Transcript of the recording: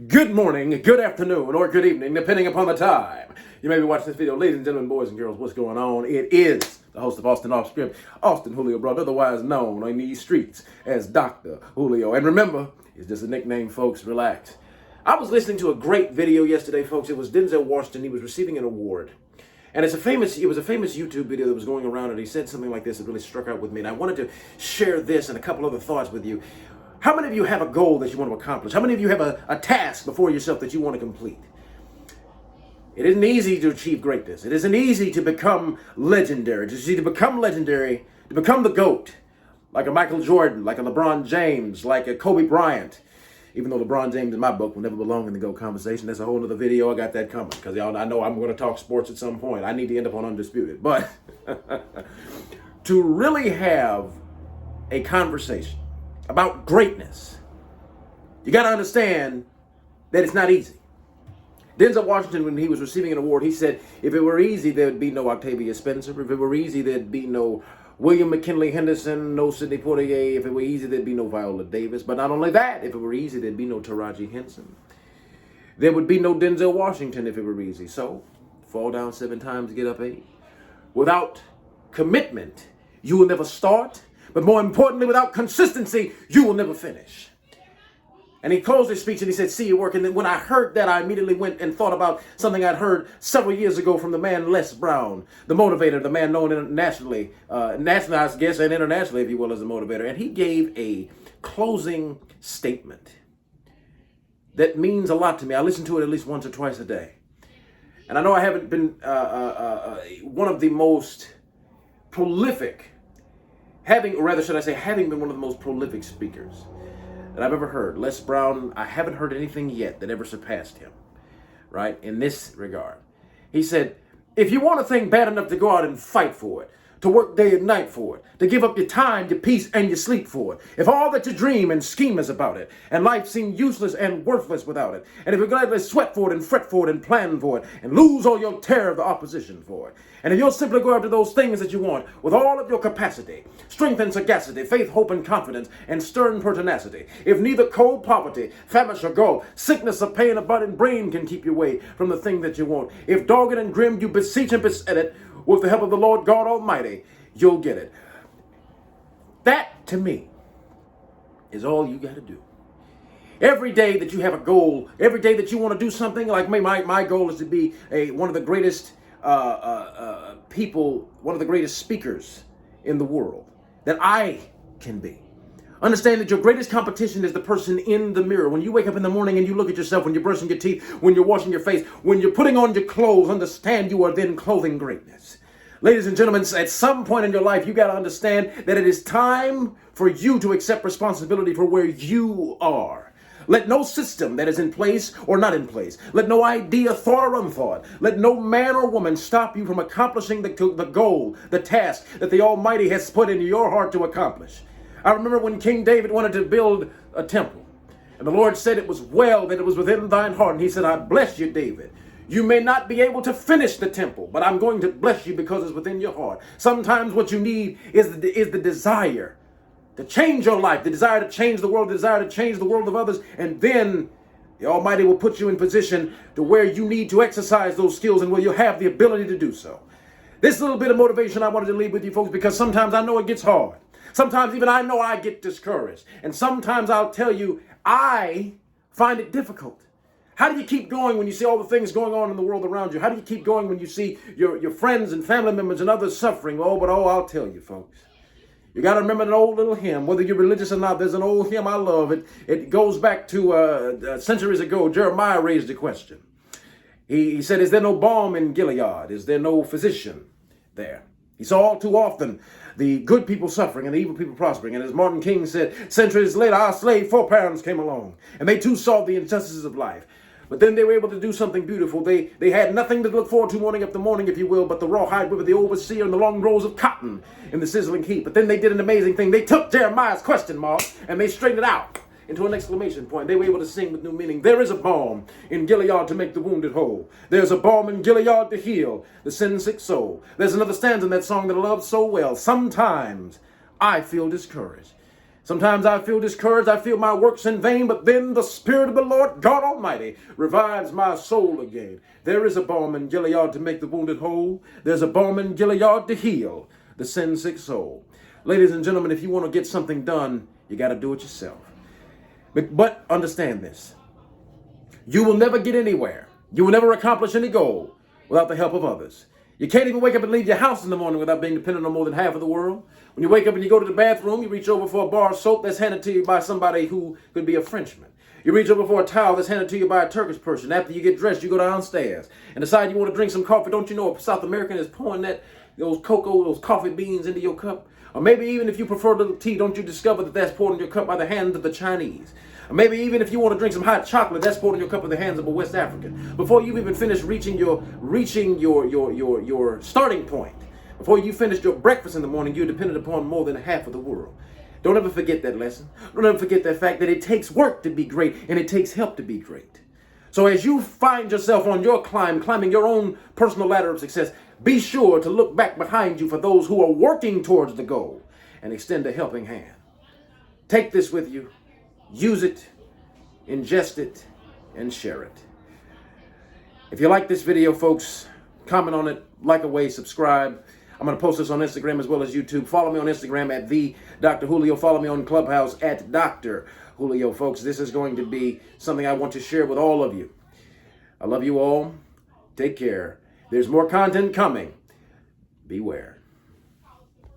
Good morning, good afternoon, or good evening, depending upon the time. You may be watching this video. Ladies and gentlemen, boys and girls, what's going on? It is the host of Austin Off Script, Austin Julio Broad, otherwise known on these streets as Dr. Julio. And remember, it's just a nickname, folks. Relax. I was listening to a great video yesterday, folks. It was Denzel Washington. He was receiving an award. And it was a famous YouTube video that was going around, and he said something like this that really struck out with me. And I wanted to share this and a couple other thoughts with you. How many of you have a goal that you want to accomplish? How many of you have a task before yourself that you want to complete? It isn't easy to achieve greatness. It isn't easy to become legendary. To become legendary, to become the GOAT, like a Michael Jordan, like a LeBron James, like a Kobe Bryant. Even though LeBron James in my book will never belong in the GOAT conversation. That's a whole other video. I got that coming because y'all, I know I'm going to talk sports at some point. I need to end up on Undisputed. But to really have a conversation about greatness, you got to understand that it's not easy. Denzel Washington, when he was receiving an award, he said, if it were easy, there'd be no Octavia Spencer. If it were easy, there'd be no William McKinley Henderson, no Sidney Poitier. If it were easy, there'd be no Viola Davis. But not only that, if it were easy, there'd be no Taraji Henson. There would be no Denzel Washington if it were easy. So, fall down 7 times, get up 8. Without commitment, you will never start. But more importantly, without consistency, you will never finish. And he closed his speech and he said, see you work. And then when I heard that, I immediately went and thought about something I'd heard several years ago from the man Les Brown, the motivator, the man known nationally, I guess, and internationally, if you will, as a motivator. And he gave a closing statement that means a lot to me. I listen to it at least once or twice a day. And I know I haven't been one of the most prolific, having been one of the most prolific speakers that I've ever heard. Les Brown, I haven't heard anything yet that ever surpassed him, right, in this regard. He said, if you want a thing bad enough to go out and fight for it, to work day and night for it, to give up your time, your peace, and your sleep for it, if all that you dream and scheme is about it, and life seems useless and worthless without it, and if you're glad to sweat for it and fret for it and plan for it, and lose all your terror of the opposition for it, and if you'll simply go after those things that you want with all of your capacity, strength and sagacity, faith, hope, and confidence, and stern pertinacity, if neither cold poverty, famish or go, sickness or pain, or burning brain can keep you away from the thing that you want, if dogged and grim you beseech and beset it, with the help of the Lord God Almighty, you'll get it. That, to me, is all you got to do. Every day that you have a goal, every day that you want to do something, like my goal is to be one of the greatest people, one of the greatest speakers in the world that I can be. Understand that your greatest competition is the person in the mirror. When you wake up in the morning and you look at yourself, when you're brushing your teeth, when you're washing your face, when you're putting on your clothes, understand you are then clothing greatness. Ladies and gentlemen, at some point in your life, you got to understand that it is time for you to accept responsibility for where you are. Let no system that is in place or not in place, let no idea, thought or unthought, let no man or woman stop you from accomplishing the goal, the task that the Almighty has put into your heart to accomplish. I remember when King David wanted to build a temple, and the Lord said it was well that it was within thine heart. And he said, I bless you, David. You may not be able to finish the temple, but I'm going to bless you because it's within your heart. Sometimes what you need is the desire to change your life, the desire to change the world, the desire to change the world of others, and then the Almighty will put you in position to where you need to exercise those skills and where you'll have the ability to do so. This little bit of motivation I wanted to leave with you folks because sometimes I know it gets hard. Sometimes even I know I get discouraged. And sometimes I'll tell you, I find it difficult. How do you keep going when you see all the things going on in the world around you? How do you keep going when you see your friends and family members and others suffering? I'll tell you, folks. You got to remember an old little hymn, whether you're religious or not. There's an old hymn I love. It goes back to centuries ago. Jeremiah raised a question. He said, is there no balm in Gilead? Is there no physician there? He saw all too often the good people suffering and the evil people prospering. And as Martin King said, centuries later, our slave foreparents came along, and they too saw the injustices of life. But then they were able to do something beautiful. They had nothing to look forward to morning after morning, if you will, but the rawhide whip of the overseer and the long rows of cotton in the sizzling heat. But then they did an amazing thing. They took Jeremiah's question mark and they straightened it out into an exclamation point. They were able to sing with new meaning. There is a balm in Gilead to make the wounded whole. There's a balm in Gilead to heal the sin-sick soul. There's another stanza in that song that I love so well. Sometimes I feel discouraged. Sometimes I feel discouraged, I feel my works in vain, but then the Spirit of the Lord God Almighty revives my soul again. There is a balm in Gilead to make the wounded whole. There's a balm in Gilead to heal the sin-sick soul. Ladies and gentlemen, if you want to get something done, you got to do it yourself. But understand this. You will never get anywhere. You will never accomplish any goal without the help of others. You can't even wake up and leave your house in the morning without being dependent on more than half of the world. When you wake up and you go to the bathroom, you reach over for a bar of soap that's handed to you by somebody who could be a Frenchman. You reach over for a towel that's handed to you by a Turkish person. After you get dressed, you go downstairs and decide you want to drink some coffee. Don't you know a South American is pouring those coffee beans into your cup? Or maybe even if you prefer a little tea, don't you discover that that's poured in your cup by the hands of the Chinese? Or maybe even if you want to drink some hot chocolate, that's poured in your cup by the hands of a West African. Before you've even finished reaching your starting point, before you finished your breakfast in the morning, you're dependent upon more than half of the world. Don't ever forget that lesson. Don't ever forget that fact that it takes work to be great and it takes help to be great. So as you find yourself on your climbing your own personal ladder of success, be sure to look back behind you for those who are working towards the goal and extend a helping hand. Take this with you, use it, ingest it, and share it. If you like this video, folks, comment on it, like away, subscribe. I'm going to post this on Instagram as well as YouTube. Follow me on Instagram at the Dr. Julio. Follow me on Clubhouse at Dr. Julio, folks. This is going to be something I want to share with all of you. I love you all. Take care. There's more content coming. Beware.